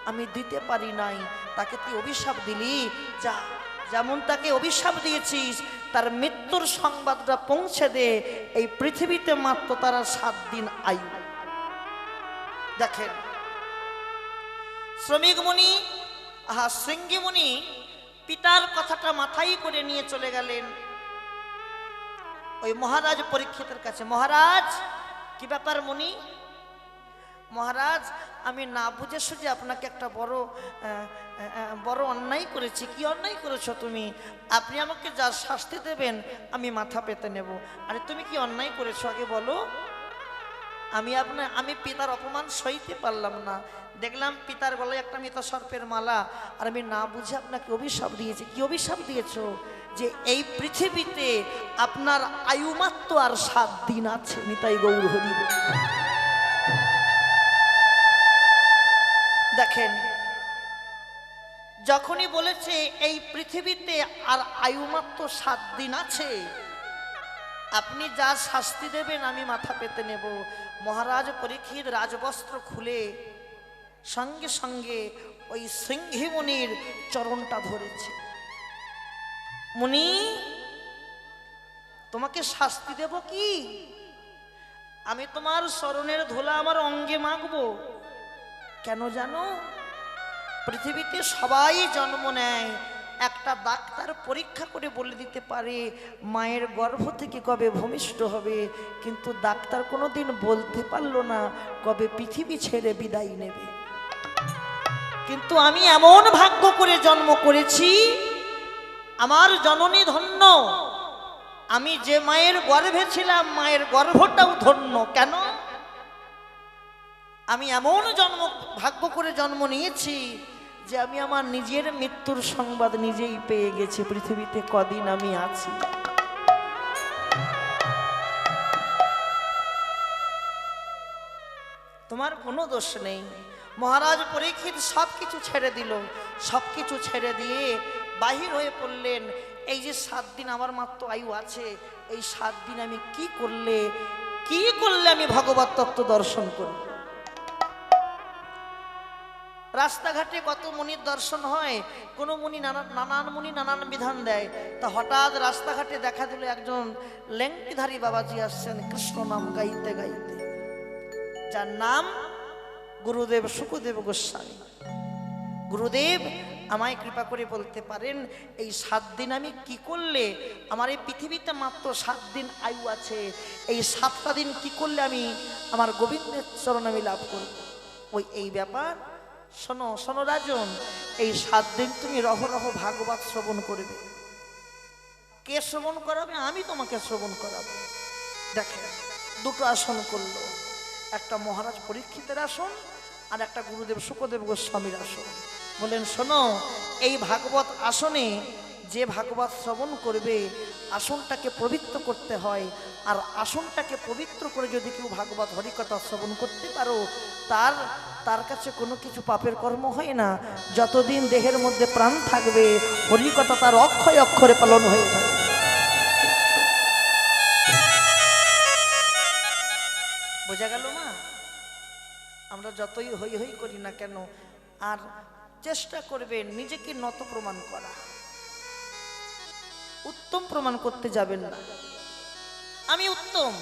আমি দিতে পারি নাই, তাকে তুই অভিশাপ দিলি। যা, যেমন তাকে অভিশাপ দিয়েছিস তার মৃত্যুর সংবাদটা পৌঁছে দে। এই পৃথিবীতে মাত্র তারা 7 দিন আয়ু। দেখেন, শ্রমিক মুনি, শৃঙ্গী মুনি পিতার কথাটা মাথায় করে নিয়ে চলে গেলেন ওই মহারাজ পরীক্ষিতের কাছে। মহারাজ, কি ব্যাপার মুনি? মহারাজ, আমি না বুঝে সুঝে আপনাকে একটা বড় অন্যায় করেছি। কি অন্যায় করেছো তুমি? আপনি আমাকে যা শাস্তি দেবেন আমি মাথা পেতে নেব। আরে তুমি কি অন্যায় করেছো আগে বলো। আমি পিতার অপমান সইতে পারলাম না, দেখলাম পিতার গলায় একটা মৃত সর্পের মালা, আর আমি না বুঝে আপনাকে অভিশাপ দিয়েছি। কি অভিশাপ দিয়েছো? যে এই পৃথিবীতে আপনার আয়ু মাত্র আর 7 দিন আছে। নিতাই গৌর হরি। দেখেন, যখনই বলেছে এই পৃথিবীতে আর আয়ু মাত্র 7 দিন আছে, আপনি যা শাস্তি দেবেন আমি মাথা পেতে নেব। মহারাজ পরীক্ষিত রাজবস্ত্র খুলে সঙ্গে সঙ্গে ওই সিংহী মুনির চরণটা ধরেছে। মুনি, তোমাকে শাস্তি দেব কি? আমি তোমার চরণের ধুলা আমার অঙ্গে মাখবো। কেন জানো? পৃথিবীতে সবাই জন্ম নেয়, একটা ডাক্তার পরীক্ষা করে বলে দিতে পারে মায়ের গর্ভ থেকে কবে ভূমিষ্ঠ হবে, কিন্তু ডাক্তার কোনোদিন বলতে পারলো না কবে পৃথিবী ছেড়ে বিদায় নেবে। কিন্তু আমি এমন ভাগ্য করে জন্ম করেছি, আমার জননী ধন্য। আমি যে মায়ের গর্ভে ছিলাম মায়ের গর্ভটাও ধন্য। কেন? আমি এমন ভাগ্য করে জন্ম নিয়েছি যে আমি আমার নিজের মৃত্যুর সংবাদ নিজেই পেয়ে গেছি। পৃথিবীতে কদিন আমি আছি। তোমার কোনো দোষ নেই। মহারাজ পরীক্ষিত সবকিছু ছেড়ে দিল। সবকিছু ছেড়ে দিয়ে বাহির হয়ে পড়লেন। এই যে 7 দিন আমার মাত্র আয়ু আছে, এই 7 দিন আমি কি করলে আমি ভগবত তত্ত্ব দর্শন করব? রাস্তাঘাটে কত মুনির দর্শন হয়, কোন মুনি নানান মুনি নানান বিধান দেয়। তা হঠাৎ রাস্তাঘাটে দেখা দিল একজন লেংটিধারী বাবাজি আসছেন কৃষ্ণ নাম গাইতে গাইতে, যার নাম গুরুদেব শুকদেব গোস্বামী। গুরুদেব, আমায় কৃপা করে বলতে পারেন এই 7 দিন আমি কি করলে, আমার এই পৃথিবীতে মাত্র 7 দিন আয়ু আছে, এই 7টা দিন কি করলে আমি আমার গোবিন্দের চরণ আমি লাভ করব? ওই এই ব্যাপার। শোনো শোনো রাজন, এই 7 দিন তুমি রহরহ ভাগবত শ্রবণ করবে। কে শ্রবণ করাবে? আমি তোমাকে শ্রবণ করাবো। দেখে, 2টো আসন করলো, একটা মহারাজ পরীক্ষিতের আসন আর একটা গুরুদেব শুকদেব গোস্বামীর আসন। বলেন, শোনো, এই ভাগবত আসনে যে ভাগবত শ্রবণ করবে আসনটাকে পবিত্র করতে হয়, আর আসনটাকে পবিত্র করে যদি কেউ ভাগবত হরিকথা শ্রবণ করতে পারো তার কাছে কোনো কিছু পাপের কর্ম হয় না। যতদিন দেহের মধ্যে প্রাণ থাকবে হরিকথা তার অক্ষয় অক্ষরে পালন হয়ে যাবে। বোঝা গেল মা? আমরা যতই হই হই করি না কেন, আর চেষ্টা করবেন নিজেকে নত প্রমাণ করা, উত্তম প্রমাণ করতে যাবেন না। আমি উত্তম,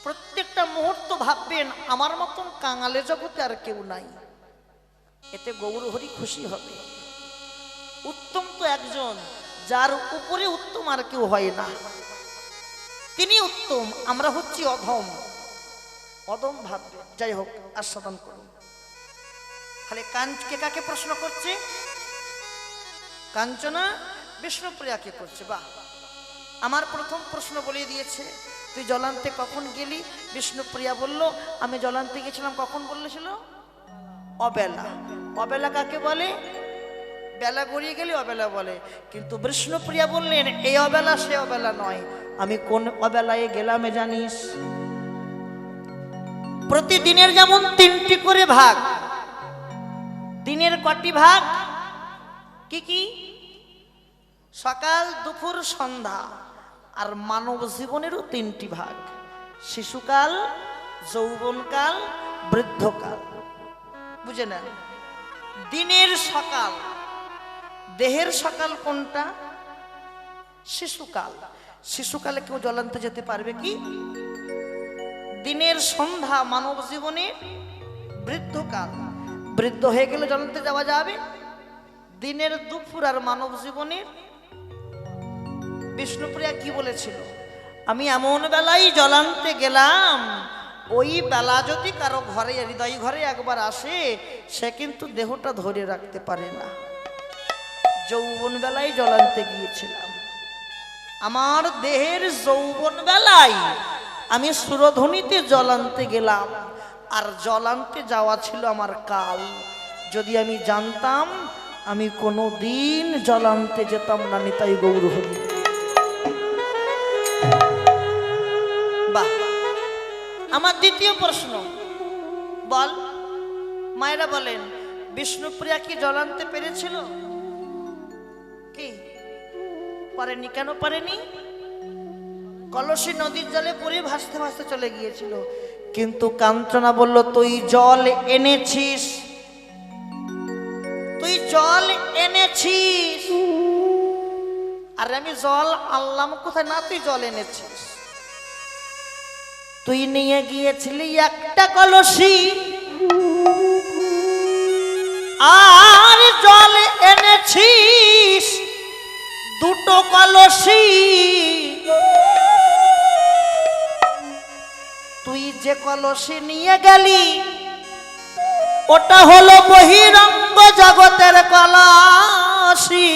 প্রত্যেকটা মুহূর্ত ভাববেন আমার মতন কাঙালে জগতে আর কেউ নাই, এতে গৌর হরি খুশি হবে। উত্তম তো একজন, যার উপরে উত্তম আর কেউ হয় না, তিনি উত্তম। আমরা হচ্ছি অধম। অধম ভাববে। যাই হোক, আস্বাদন করুন। খালি কে কাকে প্রশ্ন করছে? কাঞ্চনা বিষ্ণুপ্রিয়াকে করছে। বাহ, আমার প্রথম প্রশ্ন বলে দিয়েছে, তুই জলান্তে কখন গেলি? বিষ্ণুপ্রিয়া বলল, আমি জলান্তে গেছিলাম। কখন বললেছিল? অবেলা। অবেলা কাকে বলে? বেলা গড়িয়ে গেলে অবেলা বলে। কিন্তু বিষ্ণুপ্রিয়া বললেন, এই অবেলা সে অবেলা নয়। আমি কোন অবেলায় গেলামে জানিস? প্রতিদিনের যেমন 3টি করে ভাগ, দিনের কটি ভাগ? কি কি? সকাল, দুপুর, সন্ধ্যা। আর মানব জীবনেরও 3টি ভাগ, শিশুকাল, যৌবনকাল, বৃদ্ধকাল। বুঝে নেন। দিনের সকাল, দেহের সকাল কোনটা? শিশুকাল। শিশুকালে কেউ জলান্তে যেতে পারবে কি? দিনের সন্ধ্যা মানব জীবনে বৃদ্ধকাল, বৃদ্ধ হয়ে গেলে জলান্তে যাওয়া যাবে। দিনের দুপুর আর মানব জীবনের, বিষ্ণুপ্রিয়া কি বলেছিল? আমি এমন বেলায় জলান্তে গেলাম, ওই বেলা যদি কারো ঘরে, হৃদয় ঘরে একবার আসে, সে কিন্তু দেহটা ধরে রাখতে পারে না। যৌবন বেলায় জলান্তে গিয়েছিলাম, আমার দেহের যৌবন বেলায় আমি সুরধ্বনিতে জলান্তে গেলাম, আর জলান্তে যাওয়া ছিল আমার কাল। যদি আমি জানতাম, আমি কোনো দিন জলান্তে যেতাম না। নিতাই গৌর হরি। বাহ। আমার দ্বিতীয় প্রশ্ন, বল মায়েরা বলেন, বিষ্ণুপ্রিয়া কি জলান্তে পেরেছিল? কি পারেনি? কেন পারেনি? কলসি নদীর জলে পড়ে ভাসতে ভাসতে চলে গিয়েছিল। কিন্তু কাঞ্চনা বলল, তুই জল এনেছিস, তুই জল এনেছিস। আর আমি জল আনলাম কোথায়? না, তুই জল এনেছিস। তুই নিয়ে গিয়েছিলি একটা কলসি, আর জল এনেছিস 2টো কলসি। তুই যে কলসি নিয়ে গেলি, ওটা হলো বহিরঙ্গ জগতের কলসি।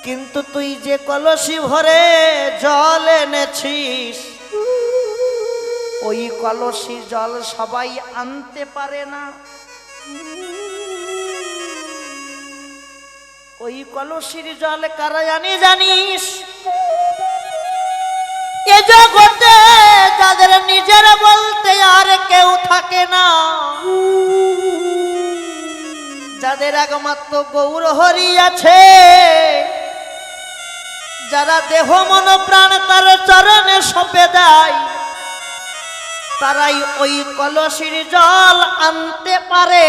কিন্তু তুই যে কলসি ভরে জল এনেছিস, ওই কলসি জল সবাই আনতে পারে না। ওই কলসির জল কারা আনে জানিস? এ জগতে যাদের নিজের বলতে আর কেউ থাকে না, যাদের একমাত্র গৌর হরি আছে, যারা দেহ মন প্রাণ তার চরণে সঁপে দেয়, তারাই ওই কলসির জল আনতে পারে।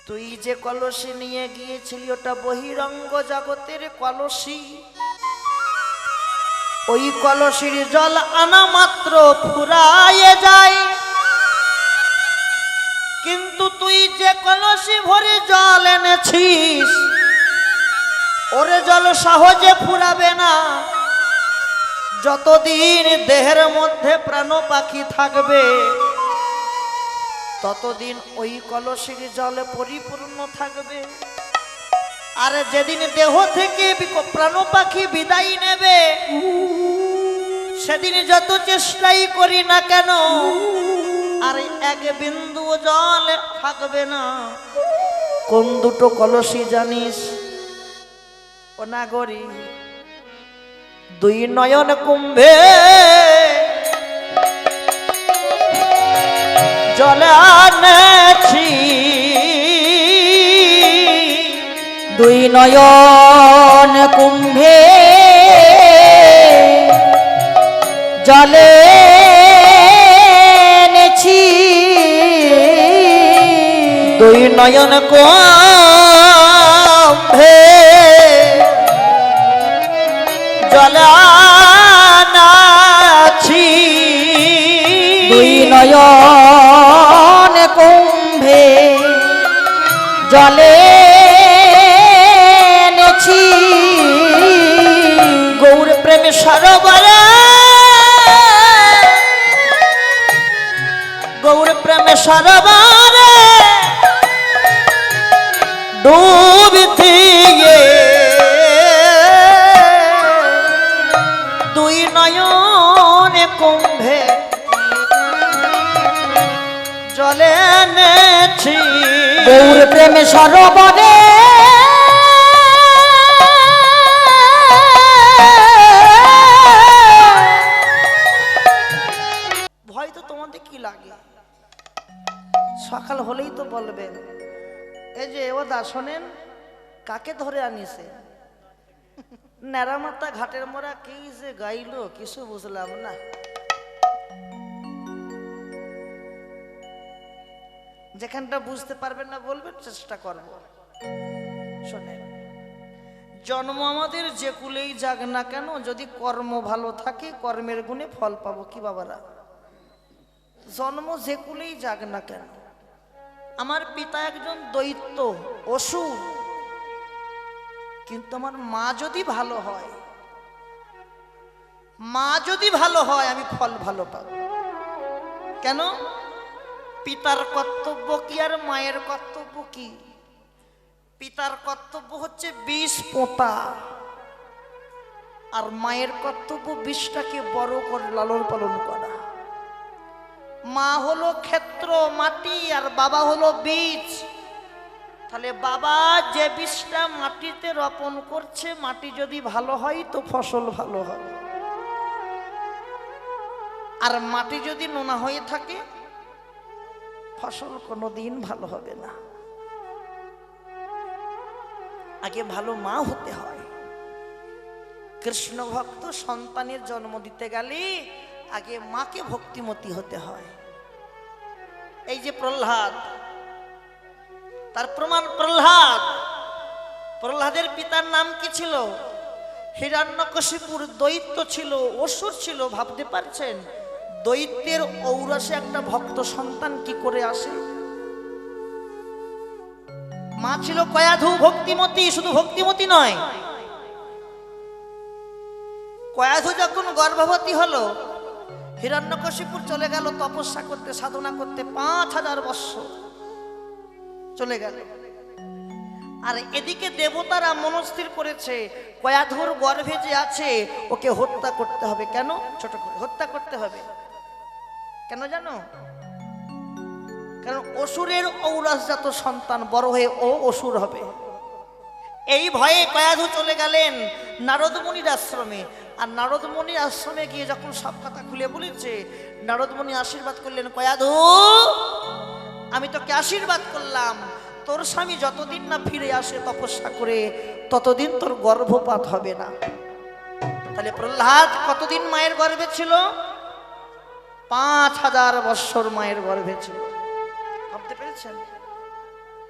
তুই যে কলসি নিয়ে গিয়েছিলি, ওটা বহিরঙ্গ জগতের কলসি। ওই কলসির জল আনা মাত্র ফুরায়ে যায়। কিন্তু তুই যে কলসি ভরে জল এনেছিস, ওরে জল সহজে ফুরাবে না। যতদিন দেহের মধ্যে প্রাণ পাখি থাকবে, ততদিন ওই কলসির জলে পরিপূর্ণ থাকবে। আর যেদিন দেহ থেকে প্রাণ পাখি বিদায় নেবে, সেদিন যত চেষ্টাই করি না কেন, আর এক বিন্দু জল থাকবে না। কোন 2টো কলসি জানিস? ও নাগরী, 2 নয়ন কুম্ভে জল আনেছি,
2 নয়ন কুম্ভে জলে এনেছি।
2 নয়ন কুম্ভে জল আনাছি।
2 নয়ন কুম্ভে জলে এনেছি।
গৌর প্রেমে সরোবরে, গৌর প্রেমে সরোবরে ডুব দিয়ে 2 নয়ন কুম্ভে জলে এনেছি।
গৌর প্রেমে সরোবরে
তোমাদের কি লাগে? সকাল হলেই তো বলবেন এই যে ও দা শোনেন, কাকে ধরে আনিছে? নেড়ামাতা ঘাটের মোড়া কি যে গাইলো কিছু বুঝলাম না। যেখানটা বুঝতে পারবেন না বলবেন, চেষ্টা করব। শোনেন, জন্ম আমাদের যে কুলেই যাক না কেন, যদি কর্ম ভালো থাকে কর্মের গুণে ফল পাবো। কি বাবারা, জন্ম যে কুলেই যাক না কেন, আমার পিতা একজন দৈত্য অসুর, কিন্তু আমার মা যদি ভালো হয়, মা যদি ভালো হয় আমি ফল ভালো পাবো। কেন? পিতার কর্তব্য কি আর মায়ের কর্তব্য কি? পিতার কর্তব্য হচ্ছে বিষ পোঁতা, আর মায়ের কর্তব্য বিষটাকে বড় করে লালন পালন করা। মা হলো ক্ষেত্র মাটি, আর বাবা হলো বীজ। তাহলে বাবা যে বীজটা মাটিতে রোপণ করছে, মাটি যদি ভালো হয় তো ফসল ভালো হবে, আর মাটি যদি নোনা হয়ে থাকে ফসল কোনোদিন ভালো হবে না। আগে ভালো মা হতে হয়। কৃষ্ণ ভক্ত সন্তানের জন্ম দিতে গেলে আগে মাকে ভক্তিমতী হতে হয়। এই যে প্রহ্লাদ, তার প্রমাণ প্রহ্লাদ। প্রহ্লাদের পিতার নাম কি ছিল? হিরণ্যকশিপুর দৈত্য ছিল, অসুর ছিল। ভাবতে পারছেন দৈত্যের ঔরসে একটা ভক্ত সন্তান কি করে আসে? মা ছিল কয়াধু ভক্তিমতী, শুধু ভক্তিমতী নয়, কয়াধু যখন গর্ভবতী হলো, হিরণ্যকশিপুর চলে গেল তপস্যা করতে, সাধনা করতে, 5000 বৎসর চলে গেল। আর এদিকে দেবতারা মনস্থির করেছে কয়াধুর গর্ভে যে আছে ওকে হত্যা করতে হবে। কেন? ছোট করে হত্যা করতে হবে। কেন জানো? কারণ অসুরের ঔরসজাত সন্তান বড় হয়ে ও অসুর হবে। এই ভয়ে কয়াধু চলে গেলেন নারদ মুনির আশ্রমে। আর নারদ মুনির আশ্রমে গিয়ে যখন সব কথা খুলে বলেছে, নারদ মুনি আশীর্বাদ করলেন, কয়াধু আমি তোকে আশীর্বাদ করলাম, তোর স্বামী যতদিন না ফিরে আসে তপস্যা করে, ততদিন তোর গর্ভপাত হবে না। তাহলে প্রহ্লাদ কতদিন মায়ের গর্ভে ছিল? 5000 বৎসর মায়ের গর্ভে ছিল। ভাবতে পেরেছেন?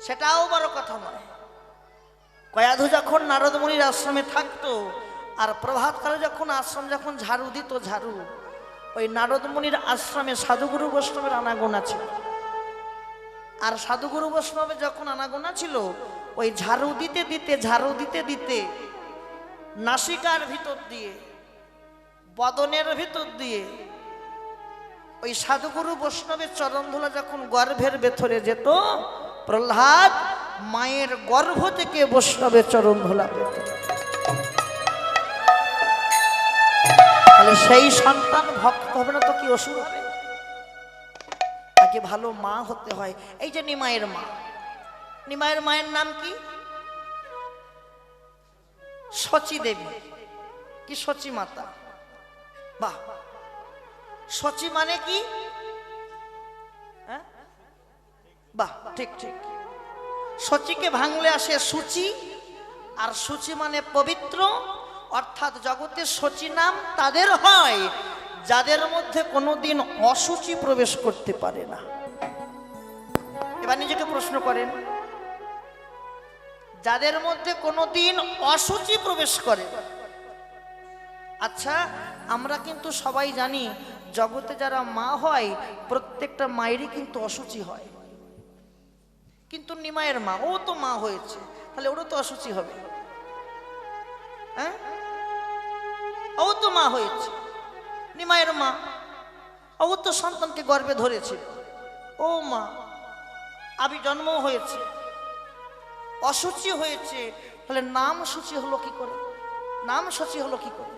সেটাও বড় কথা নয়। কয়াধু যখন নারদ মুনির আশ্রমে থাকতো, আর প্রভাতকালে যখন আশ্রম যখন ঝাড়ু দিত, ঝাড়ু, ওই নারদ মুনির আশ্রমে সাধুগুরু বৈষ্ণবের আনাগোনা ছিল। আর সাধুগুরু বৈষ্ণবে যখন আনাগোনা ছিল, ওই ঝাড়ু দিতে দিতে ঝাড়ু দিতে দিতে নাসিকার ভিতর দিয়ে, বদনের ভিতর দিয়ে ওই সাধুগুরু বৈষ্ণবের চরণধুলা যখন গর্ভের ভেতরে যেত, প্রহ্লাদ মায়ের গর্ভ থেকে বৈষ্ণবের চরণধুলা পেত। তাহলে সেই সন্তান ভক্ত হবে না তো কি অসুর হবে? আগে ভালো মা হতে হয়। এই যে নিমাইয়ের মা, নিমাইয়ের মায়ের নাম কি? শচী দেবী। কি শচী মাতা? বাহ! শচী মানে কি? বাহ, ঠিক ঠিক। শচীকে ভাঙলে আসে সূচি, আর সূচি মানে পবিত্র। অর্থাৎ জগতের শচী নাম তাদের হয় যাদের মধ্যে কোনোদিন অসুচি প্রবেশ করতে পারে না। এবার নিজেকে প্রশ্ন করেন, যাদের মধ্যে কোনোদিন অসুচি প্রবেশ করে। আচ্ছা, আমরা কিন্তু সবাই জানি জগতে যারা মা হয় প্রত্যেকটা মায়েরই কিন্তু অসুচি হয়। কিন্তু নিমাইয়ের মা, ও তো মা হয়েছে, তাহলে ওরও তো অসুচি হবে। হ্যাঁ, ও তো মা হয়েছে, নিমাইয়ের মা, ও তো সন্তানকে গর্ভে ধরেছে। ও মা, আবি জন্ম হয়েছে, অসুচি হয়েছে, তাহলে নাম সূচি হলো কি করে? নাম সূচি হলো কি করে?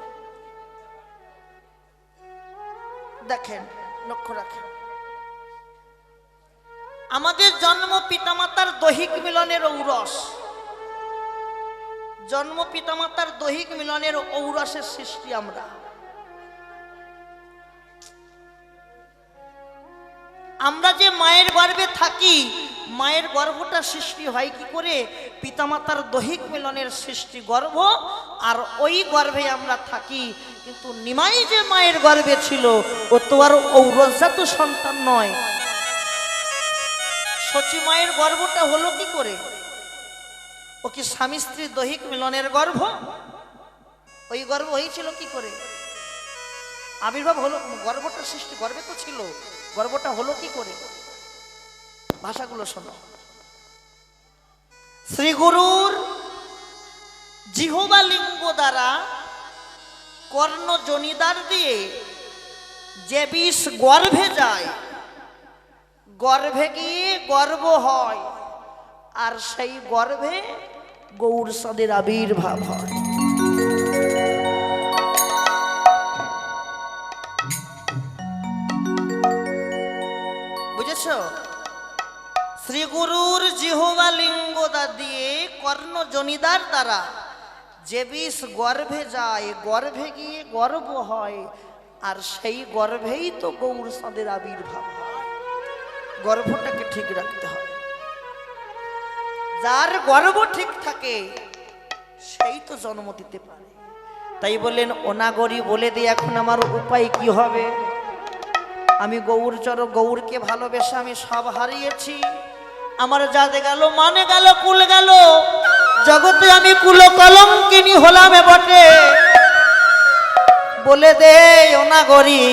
দেখেন, লক্ষ্য রাখেন, আমাদের জন্ম পিতামাতার দৈহিক মিলনের ঔরস, জন্ম পিতামাতার দৈহিক মিলনের ঔরসের সৃষ্টি আমরা। আমরা যে মায়ের গর্ভে থাকি, মায়ের গর্ভটা সৃষ্টি হয় কি করে? পিতামাতার দৈহিক মিলনের সৃষ্টি গর্ভ, আর ওই গর্ভে আমরা থাকি। কিন্তু নিমাই যে মায়ের গর্ভে ছিল, ও তো আর ঔরজাত সন্তান নয়। সচি মায়ের গর্ভটা হলো কি করে? ও কি স্বামী স্ত্রীর দৈহিক মিলনের গর্ভ? ওই গর্ভ হয়েছিল কি করে? আবির্ভাব হলো, গর্ভটা সৃষ্টি গর্ভে তো ছিল, গর্ভটা হলো কি করে? ভাষাগুলো শোনো। শ্রী গুরুর জিহবা লিঙ্গ দ্বারা কর্ণ জনিদার দিয়ে যে বিষ গর্ভে যায়, গর্ভে গিয়ে গর্ভ হয়, আর সেই গর্ভে গৌর সদের আবির্ভাব হয়। বুঝেছ? শ্রী গুরুর জিহবা লিঙ্গ দিয়ে কর্ণ জনিদার দ্বারা যে বিষ গর্ভে যায়, গর্ভে গিয়ে গর্ভ হয়, আর সেই গর্ভেই তো গৌর সদের আবির্ভাব হয়। গর্ভটাকে ঠিক রাখতে হবে। যার গর্ভ ঠিক থাকে সেই তো জন্ম দিতে পারে। তাই বললেন অনাগরি বলে দিয়ে এখন আমার উপায় কি হবে? আমি গৌরকে ভালোবেসে আমি সব হারিয়েছি। আমার যাতে গেল, মানে গেল, কুল গেল, জগতে আমি কুল কলঙ্কিনী হলাম বটে। বলে দে অনাগরি,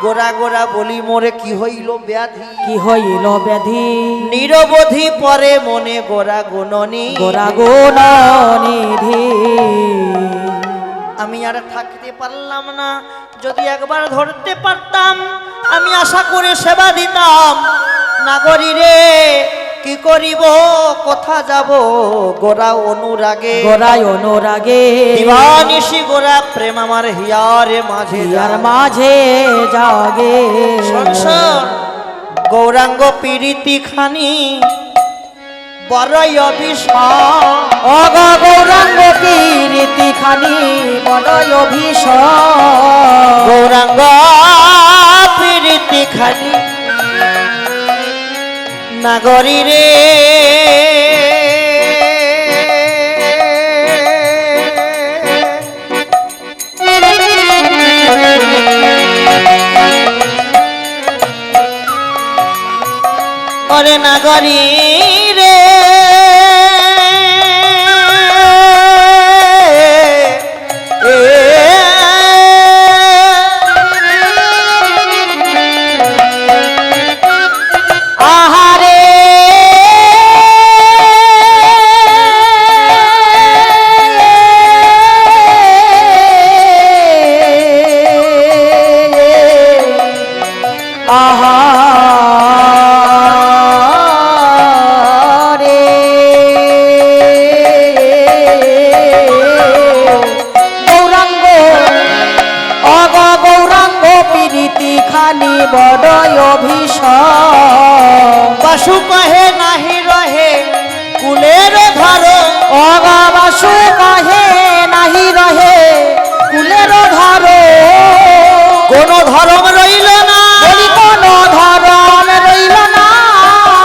গোরা গোরা বলি মোরে কি হইল ব্যাধি,
কি হইল ব্যাধি,
নিরবধি পরে মনে গোরা গুণনী,
গোরা গুণনিধি।
আমি আর থাকতে পারলাম না, যদি একবার ধরতে পারতাম আমি আশা করে সেবা দিতাম। নাগরী রে কি করিব, কোথা যাব, গোরা অনুরাগে,
গোরায় অনুরাগে,
দিবানিশি গোরা প্রেম আমার হিয়ারে মাঝে,
হিয়ার মাঝে জাগে।
সংসার গৌরাঙ্গ পীড়িতি খানি বড়ই অভিশাপ।
অগ গৌরাঙ্গ কীর্তি খানি বড়ই অভিশাপ।
গৌরাঙ্গ পীড়িতি খানি নাগরী রে ওরে নাগরী রে
আহারে আহারে গৌরাঙ্গ অগ গৌরাঙ্গ প্রীতি খানি বড়ই অভিশাপ।
বাসু কহে নাহি রহে কুলের ধরো,
অগা বাসু কাহে নাহি রহে কুলের ধরো।
কোন ধরম রইল না,
বলি কোন ধরম রইল না,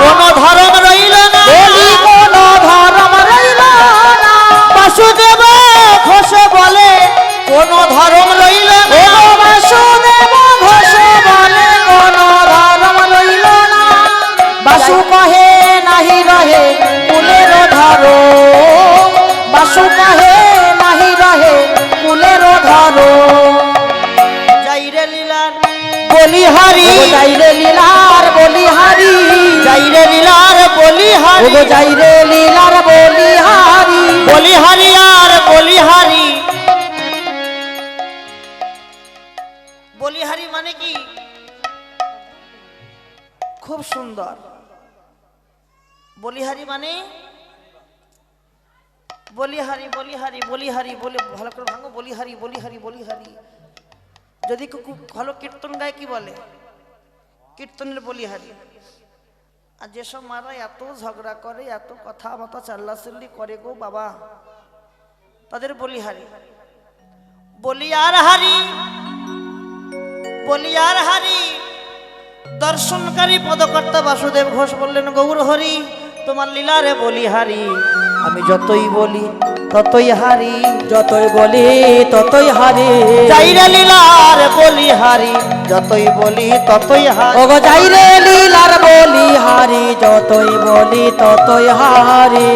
কোন ধরম রইল না,
বলি কোন ধরম রইল না।
বাসুদেব ঘোষ বলে কোন ধরম রইল
ও
না।
বাসুদেব ঘোষ বলে কোন ধরম রইল না। বাসু কহে নাহি রহে কুলের ধরো, বাসু কহে নাহি রহে কুলের ধরো।
যাইরে লীলার বলিহারি,
যাইরে লীলার বলিহারি,
যাইরে লীলার বলিহারি,
ওগো যাইরে লীলার বলিহারি।
বলিহারি আর বলিহারি। বলিহারি মানে কি? খুব সুন্দর। বলিহারি মানে বলিহারি, বলিহারি, বলিহারি বলে ভালো করে ভাঙো। বলিহারি, বলিহারি, বলিহারি। যদি খুব ভালো কীর্তন গায় কি বলে? কীর্তনের বলিহারি। আর যেসব মারা এত ঝগড়া করে, এত কথা মতো চাল্লাচিল্লি করে গো বাবা, তাদের বলিহারি। বলিয়ার হারি, বলিয়ার হারি দর্শনকারী পদকর্তা বাসুদেব ঘোষ বললেন, গৌর হরি তোমার লীলারে বলি হারি, আমি যতই বলি ততই হারি,
যতই বলি ততই হারি,
যাইরে লীলার বলি হারি, যতই বলি ততই হারি।
ওগো যাই রে লীলার বলি হারি, যতই বলি ততই হারি।